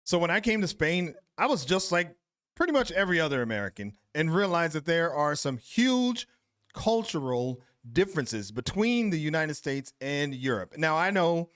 So when I came to Spain, I was just like pretty much every other American and realized that there are some huge cultural differences between the United States and Europe. Now, I know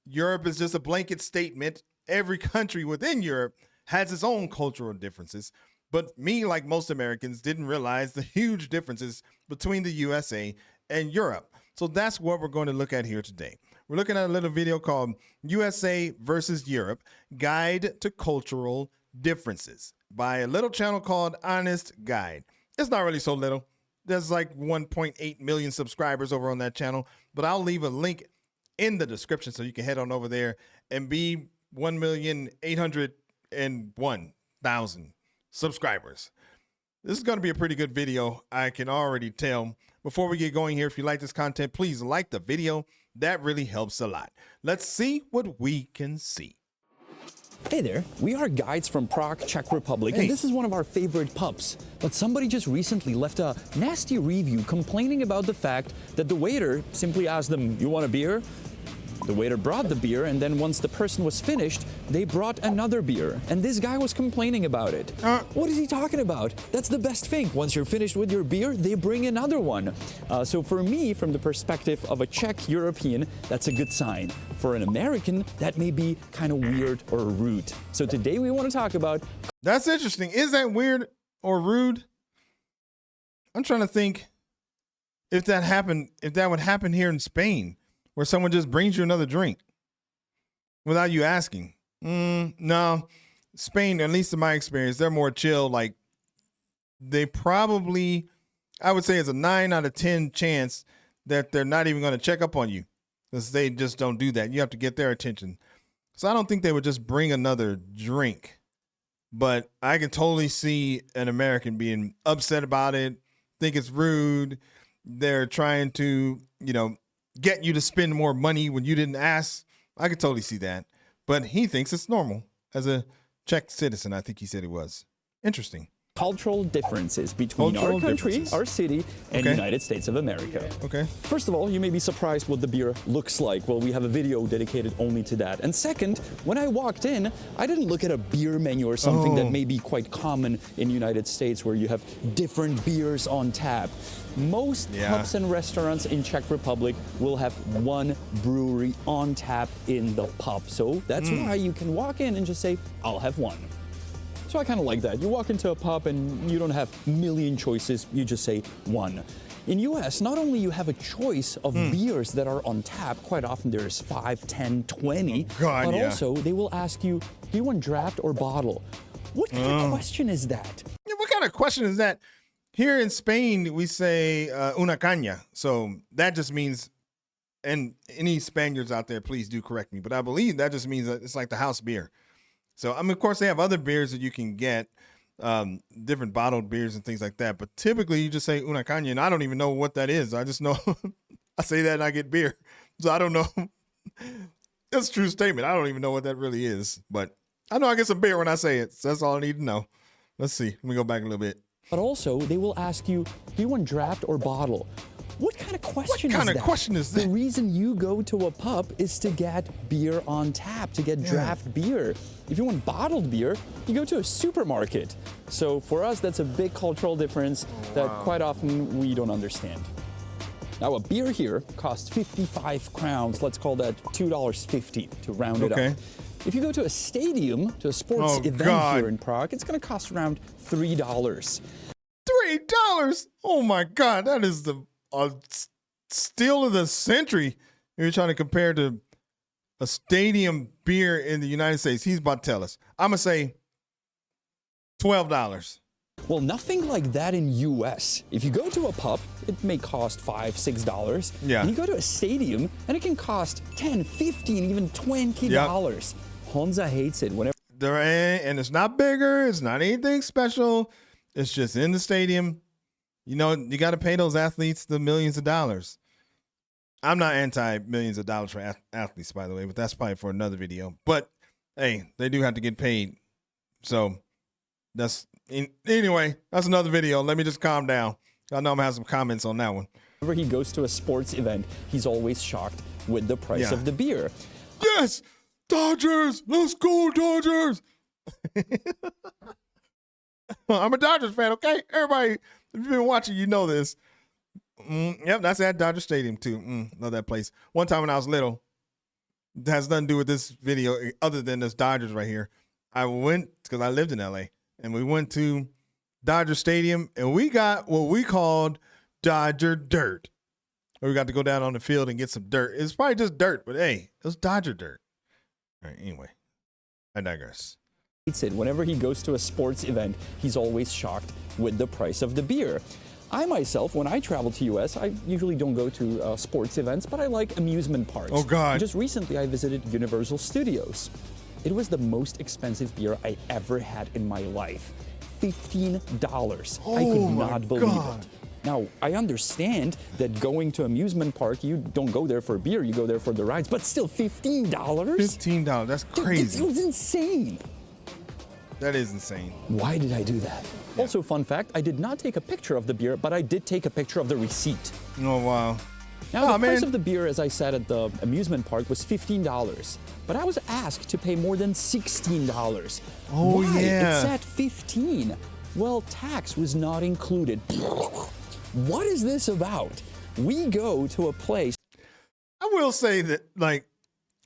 Europe is just a blanket statement. Every country within Europe has its own cultural differences. But me, like most Americans, didn't realize the huge differences between the USA and Europe. So that's what we're going to look at here today. We're looking at a little video called USA versus Europe Guide to Cultural Differences by a little channel called Honest Guide. It's not really so little. There's like 1.8 million subscribers over on that channel, but I'll leave a link in the description so you can head on over there and be 1,801,000 subscribers. This is going to be a pretty good video, I can already tell. Before we get going here, if you like this content, please like the video. That really helps a lot. Let's see what we can see. Hey there, we are guides from Prague, Czech Republic, and this is one of our favorite pubs. But somebody just recently left a nasty review complaining about the fact that the waiter simply asked them, "You want a beer?" The waiter brought the beer, and then once the person was finished, they brought another beer. And this guy was complaining about it. What is he talking about? That's the best thing. Once you're finished with your beer, they bring another one. So for me, from the perspective of a Czech European, that's a good sign. For an American, that may be kind of weird or rude. So today we want to talk about... That's interesting. Is that weird or rude? I'm trying to think if that happened, if that would happen here in Spain, where someone just brings you another drink without you asking. No, Spain, at least in my experience, they're more chill. Like they probably, I would say it's a 9 out of 10 chance that they're not even going to check up on you because they just don't do that. You have to get their attention. So I don't think they would just bring another drink, but I can totally see an American being upset about it, think it's rude. They're trying to, get you to spend more money when you didn't ask. I could totally see that. But he thinks it's normal as a Czech citizen. I think he said it was. Interesting. Cultural differences between our country, our city, and United States of America. Okay. First of all, you may be surprised what the beer looks like. Well, we have a video dedicated only to that. And second, when I walked in, I didn't look at a beer menu or something that may be quite common in the United States where you have different beers on tap. Most pubs and restaurants in Czech Republic will have one brewery on tap in the pub. So that's why you can walk in and just say, "I'll have one." So I kind of like that. You walk into a pub and you don't have a million choices, you just say one. In US, not only you have a choice of beers that are on tap, quite often there's 5, 10, 20, but also they will ask you, do you want draft or bottle? What kind of question is that? What kind of question is that? Here in Spain, we say una caña. So that just means, and any Spaniards out there, please do correct me, but I believe that just means that it's like the house beer. So, I mean, of course, they have other beers that you can get, different bottled beers and things like that. But typically, you just say una caña, and I don't even know what that is. I just know I say that and I get beer. So I don't know. That's a true statement. I don't even know what that really is. But I know I get some beer when I say it. So that's all I need to know. Let's see. Let me go back a little bit. But also, they will ask you, do you want draft or bottle? What kind of question is that? What kind of question is that? The reason you go to a pub is to get beer on tap, to get draft beer. If you want bottled beer, you go to a supermarket. So for us, that's a big cultural difference that quite often we don't understand. Now, a beer here costs 55 crowns. Let's call that $2.50 to round it up. If you go to a stadium, to a sports event here in Prague, it's going to cost around $3. $3? Oh my God, that is the steal of the century. You're trying to compare to a stadium beer in the United States. He's about to tell us. I'm going to say $12. Well, nothing like that in US. If you go to a pub, it may cost $5, $6. Yeah. And you go to a stadium, and it can cost $10, $15, even $20. Honza hates it whenever. And it's not bigger. It's not anything special. It's just in the stadium. You got to pay those athletes the millions of dollars. I'm not anti-millions of dollars for athletes, by the way, but that's probably for another video. But, hey, they do have to get paid. So, anyway, that's another video. Let me just calm down. I know I'm going to have some comments on that one. Whenever he goes to a sports event, he's always shocked with the price of the beer. Yes! Dodgers, let's go Dodgers. I'm a Dodgers fan, okay? Everybody, if you've been watching, you know this. Yep, that's at Dodger Stadium too. Love that place. One time when I was little, it has nothing to do with this video other than this Dodgers right here. I went, because I lived in LA, and we went to Dodger Stadium, and we got what we called Dodger dirt. We got to go down on the field and get some dirt. It's probably just dirt, but hey, it was Dodger dirt. All right, anyway, I digress. Whenever he goes to a sports event, he's always shocked with the price of the beer. I myself, when I travel to US, I usually don't go to sports events, but I like amusement parks. Oh, God. Just recently, I visited Universal Studios. It was the most expensive beer I ever had in my life. $15. Oh, I could not believe God. it. Now, I understand that going to amusement park, you don't go there for beer, you go there for the rides, but still $15? $15, that's crazy. It was insane. That is insane. Why did I do that? Yeah. Also, fun fact, I did not take a picture of the beer, but I did take a picture of the receipt. Oh, wow. Now, the price of the beer, as I said at the amusement park, was $15. But I was asked to pay more than $16. Oh, Why? yeah. It said $15. Well, tax was not included. What is this about? We go to a place. I will say that, like,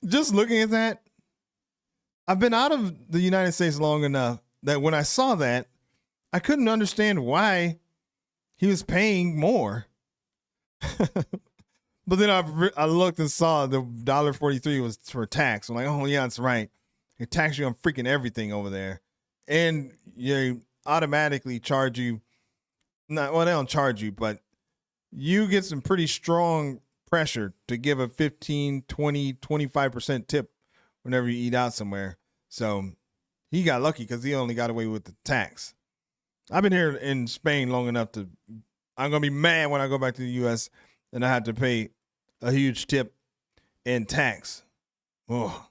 just looking at that, I've been out of the United States long enough that when I saw that, I couldn't understand why he was paying more. But then I looked and saw the $1.43 was for tax. I'm like, oh, yeah, that's right. They tax you on freaking everything over there. And you automatically charge you. Well, they don't charge you, but you get some pretty strong pressure to give a 15, 20, 25% tip whenever you eat out somewhere. So he got lucky because he only got away with the tax. I've been here in Spain long enough I'm going to be mad when I go back to the U.S. and I have to pay a huge tip in tax. Oh.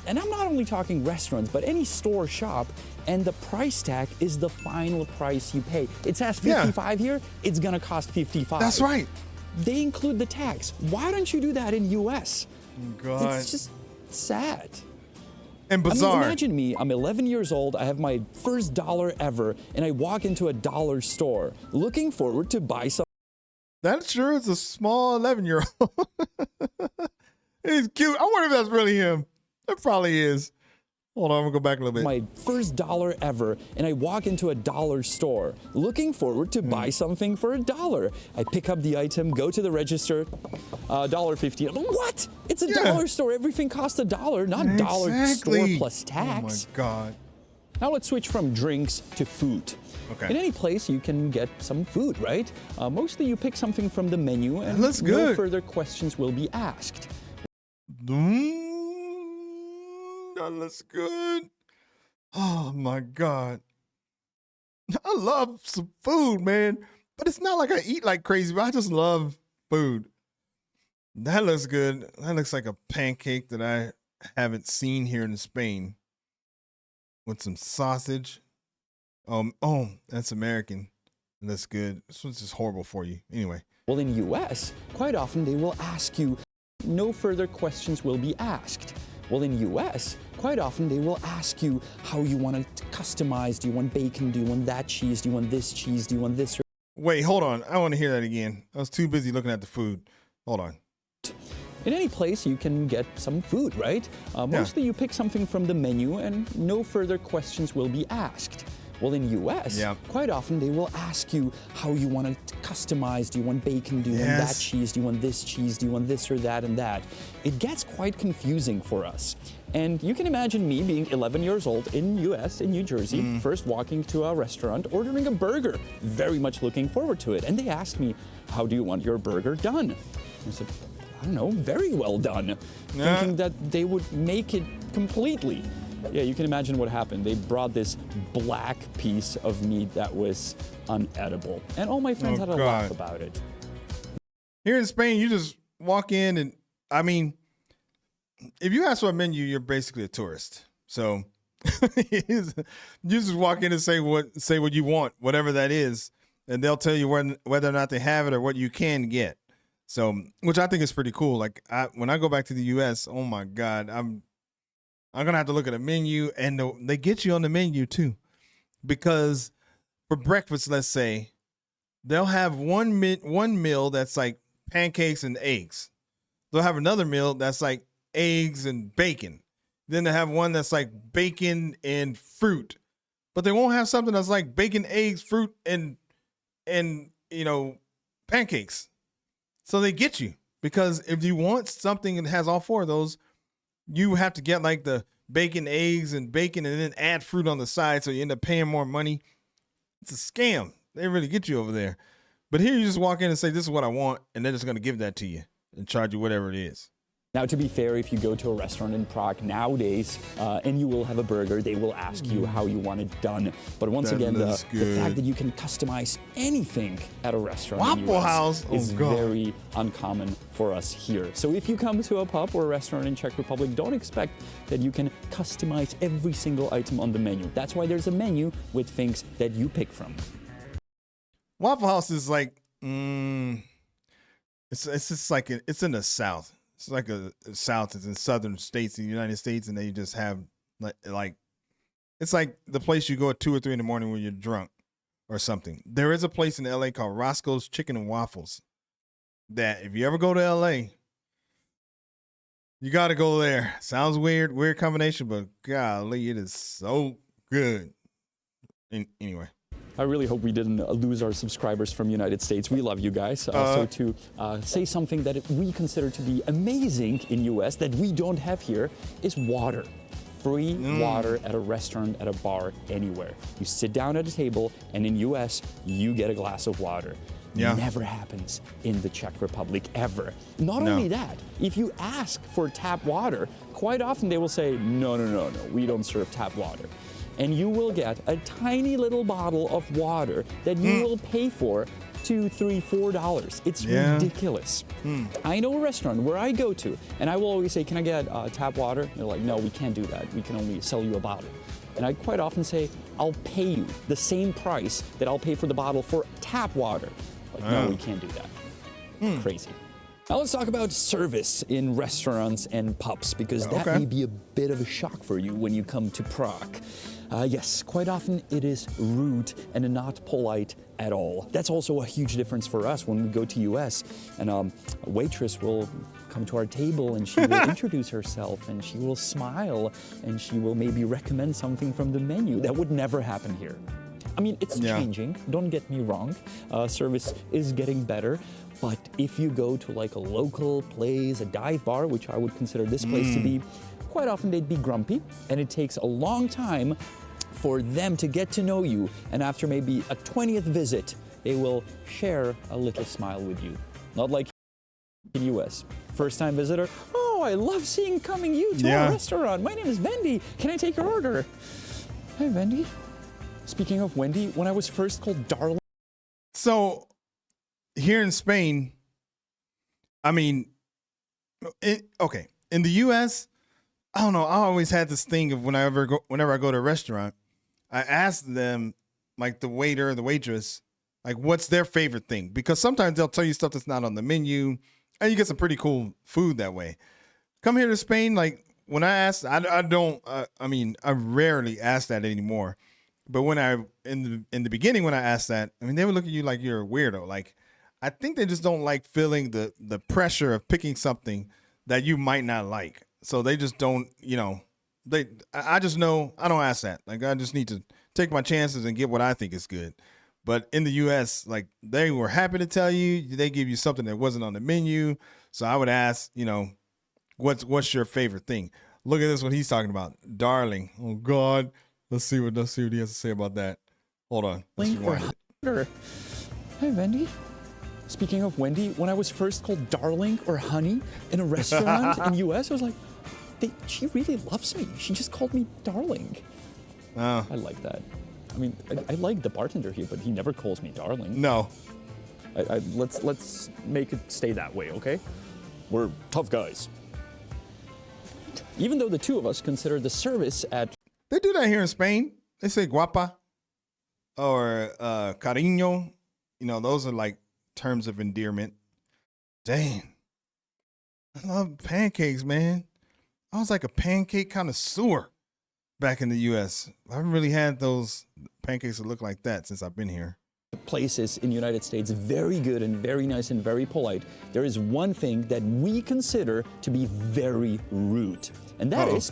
And I'm not only talking restaurants, but any store shop, and the price tag is the final price you pay. It says 55 here, it's gonna cost 55. That's right. They include the tax. Why don't you do that in US? God. It's just sad. And bizarre. I mean, imagine me, I'm 11 years old, I have my first dollar ever, and I walk into a dollar store looking forward to buy something. That sure is a small 11-year-old. He's cute. I wonder if that's really him. It probably is. Hold on, I'm gonna go back a little bit. My first dollar ever, and I walk into a dollar store looking forward to buy something for $1. I pick up the item, go to the register, $1.50. What? It's a dollar store. Everything costs $1, not dollar store plus tax. Oh my God. Now let's switch from drinks to food. Okay. In any place, you can get some food, right? Mostly you pick something from the menu, and no further questions will be asked. That looks good. Oh my God. I love some food, man. But it's not like I eat like crazy, but I just love food. That looks good. That looks like a pancake that I haven't seen here in Spain. With some sausage. Oh, that's American. That's good. This one's just horrible for you. Anyway. Well, in US, quite often they will ask you, no further questions will be asked. Well, in US, quite often they will ask you how you want it customized. Do you want bacon? Do you want that cheese? Do you want this cheese? Do you want this? Wait, hold on. I want to hear that again. I was too busy looking at the food. Hold on. In any place, you can get some food, right? Mostly you pick something from the menu, and no further questions will be asked. Well, in US, quite often they will ask you how you want it customized. Do you want bacon? Do you want that cheese? Do you want this cheese? Do you want this or that and that? It gets quite confusing for us. And you can imagine me being 11 years old in US, in New Jersey, first walking to a restaurant, ordering a burger, very much looking forward to it. And they asked me, how do you want your burger done? I said, I don't know, very well done. Thinking that they would make it completely. Yeah, you can imagine what happened. They brought this black piece of meat that was unedible. And all my friends had a laugh about it. Here in Spain, you just walk in and, I mean, if you ask for a menu, you're basically a tourist. So you just walk in and say what you want, whatever that is, and they'll tell you whether or not they have it or what you can get. So, which I think is pretty cool. Like when I go back to the U.S., oh my God, I'm gonna have to look at a menu, and they get you on the menu too, because for breakfast, let's say they'll have one meal that's like pancakes and eggs. They'll have another meal that's like eggs and bacon. Then they have one that's like bacon and fruit, but they won't have something that's like bacon, eggs, fruit, and pancakes. So they get you, because if you want something that has all four of those, you have to get like the bacon, eggs, and bacon, and then add fruit on the side. So you end up paying more money. It's a scam. They really get you over there. But here you just walk in and say, this is what I want, and they're just going to give that to you and charge you whatever it is. Now, to be fair, if you go to a restaurant in Prague nowadays and you will have a burger, they will ask you how you want it done. But once again, the fact that you can customize anything at a restaurant Waffle House is very uncommon for us here. So if you come to a pub or a restaurant in Czech Republic, don't expect that you can customize every single item on the menu. That's why there's a menu with things that you pick from. Waffle House is like, it's just like, it's in the South. It's like a South. It's in southern states in the United States, and they just have like it's like the place you go at 2 or 3 in the morning when you're drunk or something. There is a place in LA called Roscoe's Chicken and Waffles that if you ever go to LA, you got to go there. Sounds weird combination, but golly, it is so good. Anyway. I really hope we didn't lose our subscribers from United States. We love you guys. So to say something that we consider to be amazing in US that we don't have here is water. Free water at a restaurant, at a bar, anywhere. You sit down at a table, and in US, you get a glass of water. Yeah. Never happens in the Czech Republic, ever. Not only that, if you ask for tap water, quite often they will say, no, we don't serve tap water. And you will get a tiny little bottle of water that you will pay for $2, $3, $4. It's ridiculous. I know a restaurant where I go to, and I will always say, can I get tap water? And they're like, no, we can't do that. We can only sell you a bottle. And I quite often say, I'll pay you the same price that I'll pay for the bottle for tap water. Like, no, we can't do that. Crazy. Now let's talk about service in restaurants and pubs, because that may be a bit of a shock for you when you come to Prague. Yes, quite often it is rude and not polite at all. That's also a huge difference for us when we go to US, and a waitress will come to our table and she will introduce herself and she will smile and she will maybe recommend something from the menu. That would never happen here. I mean, it's changing, don't get me wrong. Service is getting better, but if you go to like a local place, a dive bar, which I would consider this place to be, quite often they'd be grumpy, and it takes a long time for them to get to know you, and after maybe a 20th visit, they will share a little smile with you. Not like in US. First time visitor, oh, I love coming you to our restaurant. My name is Wendy. Can I take your order? Hey, Wendy. Speaking of Wendy, when I was first called darling. So here in Spain, I mean, in the US, I don't know. I always had this thing of whenever I go to a restaurant, I ask them, like the waiter or the waitress, like what's their favorite thing? Because sometimes they'll tell you stuff that's not on the menu, and you get some pretty cool food that way. Come here to Spain, like when I ask, I rarely ask that anymore. But when in the beginning when I asked that, I mean, they would look at you like you're a weirdo. Like, I think they just don't like feeling the pressure of picking something that you might not like. So they just don't, I just know I don't ask that. Like, I just need to take my chances and get what I think is good. But in the US, like, they were happy to tell you, they give you something that wasn't on the menu. So I would ask, what's your favorite thing? Look at this, what he's talking about. Darling. Oh God. Let's see what he has to say about that. Hold on. Hey, Wendy. Speaking of Wendy, when I was first called darling or honey in a restaurant in US, I was like, she really loves me. She just called me darling. I like that. I mean, I like the bartender here, but he never calls me darling. No. Let's make it stay that way, okay? We're tough guys. Even though the two of us consider the service at... They do that here in Spain. They say guapa or cariño. Those are like terms of endearment. Dang. I love pancakes, man. I was like a pancake connoisseur back in the U.S. I haven't really had those pancakes that look like that since I've been here. Places in the United States very good and very nice and very polite. There is one thing that we consider to be very rude, and that is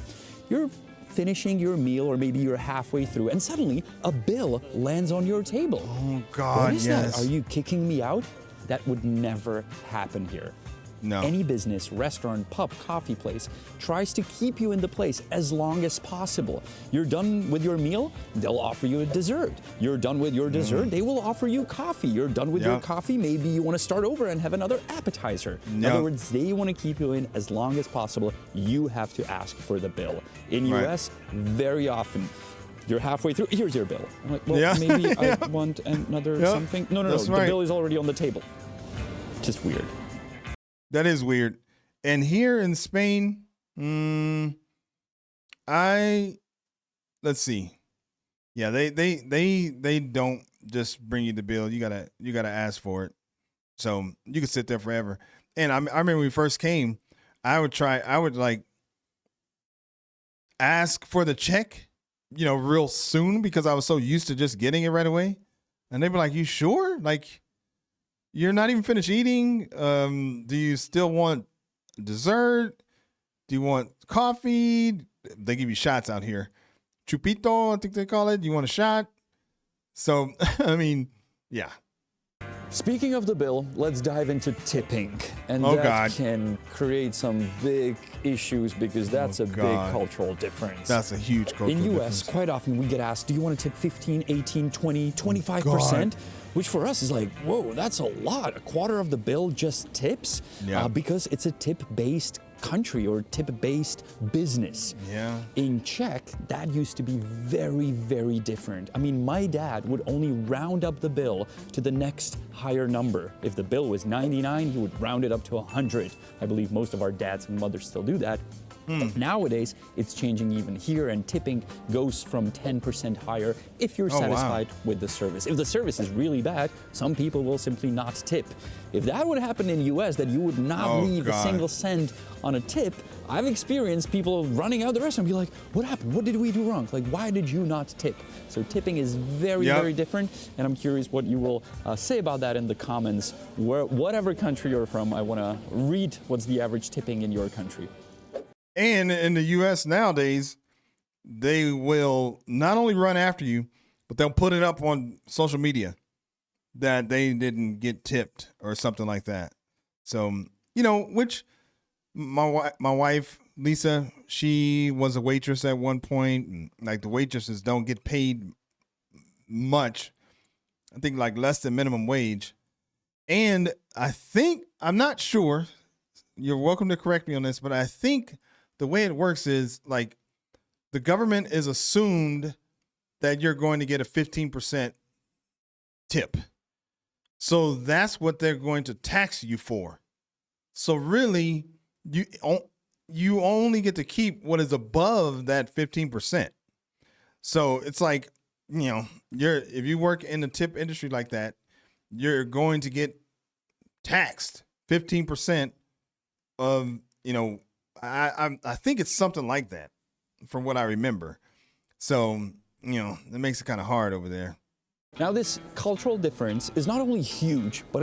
you're finishing your meal, or maybe you're halfway through, and suddenly a bill lands on your table. Oh God, what is yes. that? Are you kicking me out? That would never happen here. No. Any business, restaurant, pub, coffee place tries to keep you in the place as long as possible. You're done with your meal, they'll offer you a dessert. You're done with your dessert, they will offer you coffee. You're done with your coffee, maybe you want to start over and have another appetizer. In other words, they want to keep you in as long as possible. You have to ask for the bill. In US, very often, you're halfway through, here's your bill. I'm like, well, maybe I want another something. No, the bill is already on the table. Just weird. That is weird. And here in Spain, let's see. Yeah, they don't just bring you the bill. You gotta ask for it. So you can sit there forever. And I remember when we first came, I would like ask for the check, real soon, because I was so used to just getting it right away. And they'd be like, "You sure? Like, you're not even finished eating? Do you still want dessert? Do you want coffee?" They give you shots out here. Chupito, I think they call it. You want a shot? So, I mean, yeah. Speaking of the bill, let's dive into tipping. And that can create some big issues, because that's a big cultural difference. That's a huge cultural difference. In US, quite often we get asked, do you want to tip 15, 18, 20, 25%? Which for us is like, whoa, that's a lot. A quarter of the bill just tips? Because it's a tip-based country or tip-based business. In Czech, that used to be very, very different. I mean, my dad would only round up the bill to the next higher number. If the bill was 99, he would round it up to 100. I believe most of our dads and mothers still do that. But nowadays, it's changing even here, and tipping goes from 10% higher if you're satisfied with the service. If the service is really bad, some people will simply not tip. If that would happen in the US, that you would not leave a single cent on a tip, I've experienced people running out of the restaurant and be like, what happened? What did we do wrong? Like, why did you not tip? So tipping is very, very different, and I'm curious what you will say about that in the comments. Whatever country you're from, I want to read what's the average tipping in your country. And in the U.S. nowadays, they will not only run after you, but they'll put it up on social media that they didn't get tipped or something like that. So, which my wife, Lisa, she was a waitress at one point. And like, the waitresses don't get paid much. I think like less than minimum wage. And I'm not sure, you're welcome to correct me on this, but I think the way it works is like the government is assumed that you're going to get a 15% tip. So that's what they're going to tax you for. So really, you only get to keep what is above that 15%. So it's like, if you work in the tip industry like that, you're going to get taxed 15% of, I think it's something like that from what I remember. So, it makes it kind of hard over there. Now, this cultural difference is not only huge, but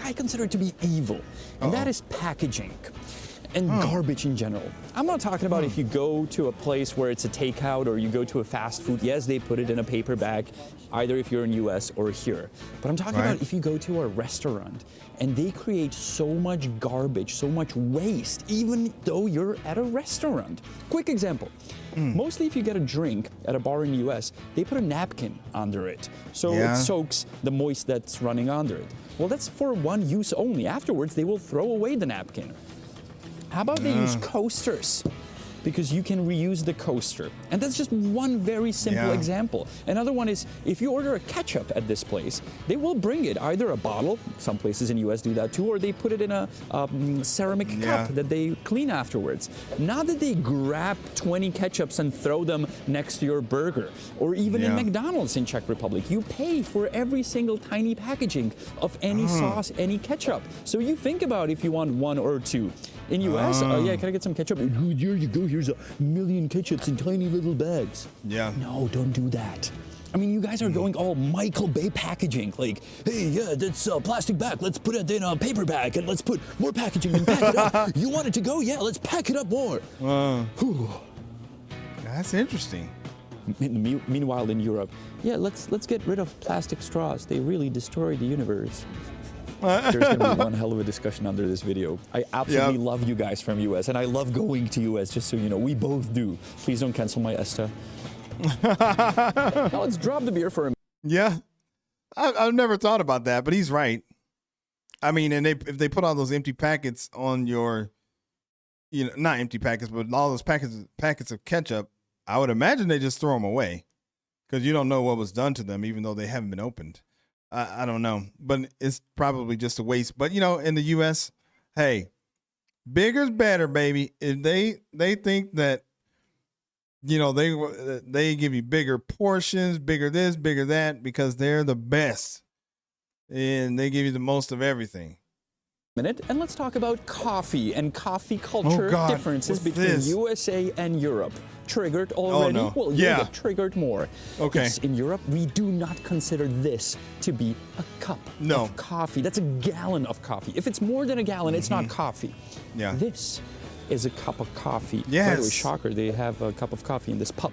I consider it to be evil. And that is packaging and garbage in general. I'm not talking about if you go to a place where it's a takeout or you go to a fast food. Yes, they put it in a paper bag, either if you're in US or here. But I'm talking about if you go to a restaurant and they create so much garbage, so much waste, even though you're at a restaurant. Quick example. Mostly if you get a drink at a bar in the US, they put a napkin under it. So it soaks the moist that's running under it. Well, that's for one use only. Afterwards, they will throw away the napkin. How about they use coasters? because you can reuse the coaster. And that's just one very simple example. Another one is if you order a ketchup at this place, they will bring it either a bottle, some places in US do that too, or they put it in a ceramic cup that they clean afterwards. Not that they grab 20 ketchups and throw them next to your burger. Or even in McDonald's in Czech Republic, you pay for every single tiny packaging of any sauce, any ketchup. So you think about if you want one or two. In US, yeah, can I get some ketchup? Here you go, here's 1,000,000 ketchups in tiny little bags. Yeah. No, don't do that. I mean, you guys are going all Michael Bay packaging, like, hey, yeah, that's a plastic bag, let's put it in a paper bag, and let's put more packaging and pack it up. You want it to go? Yeah, let's pack it up more. That's interesting. Meanwhile, in Europe, yeah, let's get rid of plastic straws. They really destroy the universe. There's going to be one hell of a discussion under this video. I absolutely love you guys from US, and I love going to US, just so you know. We both do. Please don't cancel my ESTA. Now let's drop the beer for a minute. Yeah. I've never thought about that, but he's right. I mean, and if they put all those empty packets on your, not empty packets, but all those packets of ketchup, I would imagine they just throw them away because you don't know what was done to them, even though they haven't been opened. I don't know, but it's probably just a waste. But, in the U.S., hey, bigger's better, baby. If they think that, they give you bigger portions, bigger this, bigger that, because they're the best. And they give you the most of everything. And let's talk about coffee and coffee culture differences between USA and Europe. Triggered already? Oh, no. Well, you get triggered more. Okay. Yes, in Europe, we do not consider this to be a cup of coffee. That's a gallon of coffee. If it's more than a gallon, it's not coffee. Yeah. This is a cup of coffee. Yes. By the way, shocker, they have a cup of coffee in this pub.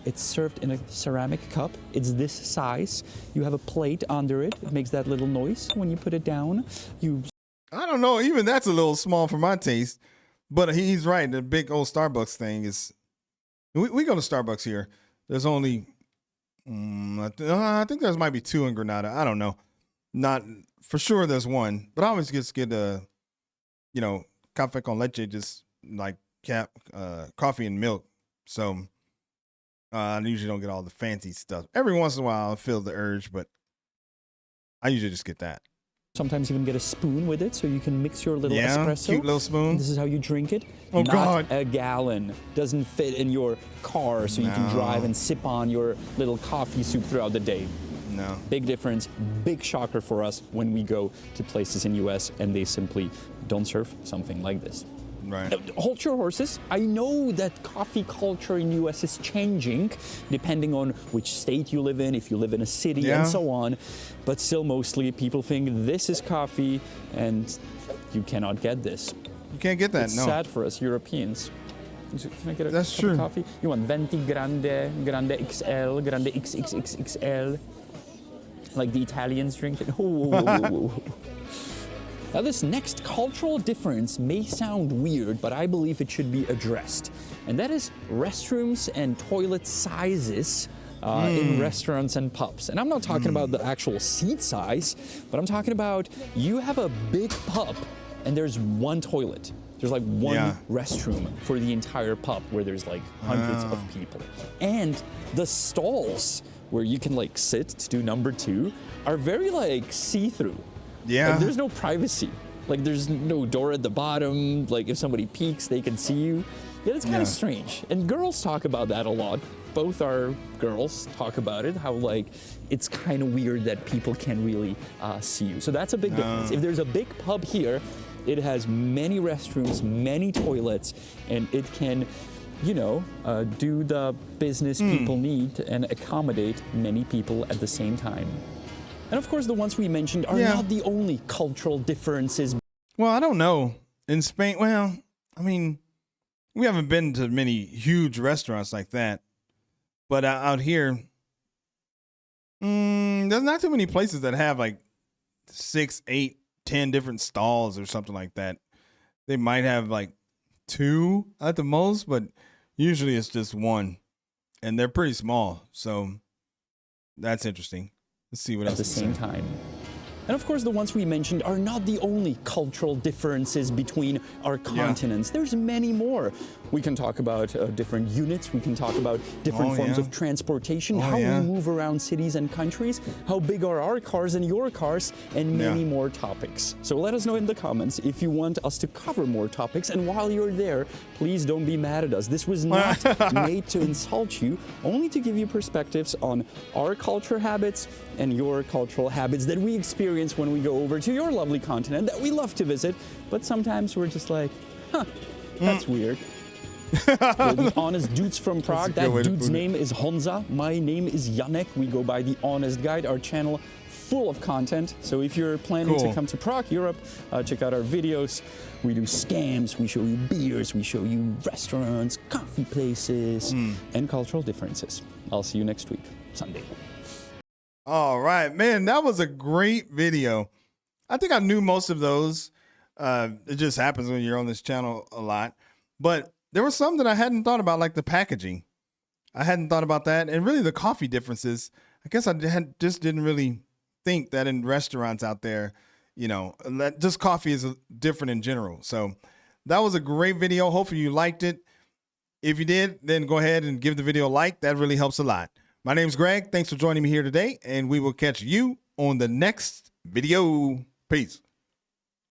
It's served in a ceramic cup. It's this size. You have a plate under it. It makes that little noise when you put it down. I don't know. Even that's a little small for my taste. But he's right. The big old Starbucks thing is... We go to Starbucks here. There's only... I think there might be 2 in Granada. I don't know. Not... For sure there's one. But I always just get a... café con leche, just like coffee and milk. So I usually don't get all the fancy stuff. Every once in a while I feel the urge, but I usually just get that. Sometimes even get a spoon with it so you can mix your little espresso. Cute little spoon. This is how you drink it. Oh, Not God. a gallon. Doesn't fit in your car so you can drive and sip on your little coffee soup throughout the day. No. Big difference, big shocker for us when we go to places in US and they simply don't serve something like this. Right. Hold your horses. I know that coffee culture in US is changing depending on which state you live in, if you live in a city and so on. But still mostly people think this is coffee and you cannot get this. You can't get that, It's no. sad for us Europeans. Can I get a That's cup true. of coffee? You want venti grande, grande XL, grande XXXXL? Like the Italians drink it. Now this next cultural difference may sound weird, but I believe it should be addressed. And that is restrooms and toilet sizes in restaurants and pubs. And I'm not talking about the actual seat size, but I'm talking about you have a big pub and there's one toilet. There's like one restroom for the entire pub where there's like hundreds of people. And the stalls where you can like sit to do number 2 are very like see-through. Yeah. Like, there's no privacy. Like there's no door at the bottom. Like if somebody peeks, they can see you. Yeah, it's kind of strange. And girls talk about that a lot. Both our girls talk about it, how like it's kind of weird that people can really see you. So that's a big difference. If there's a big pub here, it has many restrooms, many toilets, and it can, do the business people need and accommodate many people at the same time. And of course, the ones we mentioned are not the only cultural differences. Well, I don't know. In Spain, I mean, we haven't been to many huge restaurants like that. But out here, there's not too many places that have like 6, 8, 10 different stalls or something like that. They might have like 2 at the most, but usually it's just 1. And they're pretty small. So that's interesting. Let's see what else. At the same time. And of course, the ones we mentioned are not the only cultural differences between our continents. There's many more. We can talk about different units. We can talk about different forms of transportation, how we move around cities and countries, how big are our cars and your cars, and many more topics. So let us know in the comments if you want us to cover more topics. And while you're there, please don't be mad at us. This was not made to insult you, only to give you perspectives on our culture habits and your cultural habits that we experience when we go over to your lovely continent that we love to visit. But sometimes we're just like, huh, that's weird. We're the Honest Dudes from Prague. That dude's name is Honza. My name is Janek. We go by The Honest Guide, our channel full of content. So if you're planning to come to Prague, Europe, check out our videos. We do scams, we show you beers, we show you restaurants, coffee places, and cultural differences. I'll see you next week, Sunday. All right, man, that was a great video. I think I knew most of those. It just happens when you're on this channel a lot. But there were some that I hadn't thought about, like the packaging. I hadn't thought about that. And really the coffee differences. I guess I just didn't really think that in restaurants out there, you know, that just coffee is different in general. So that was a great video. Hopefully you liked it. If you did, then go ahead and give the video a like. That really helps a lot. My name's Greg. Thanks for joining me here today, and we will catch you on the next video. Peace.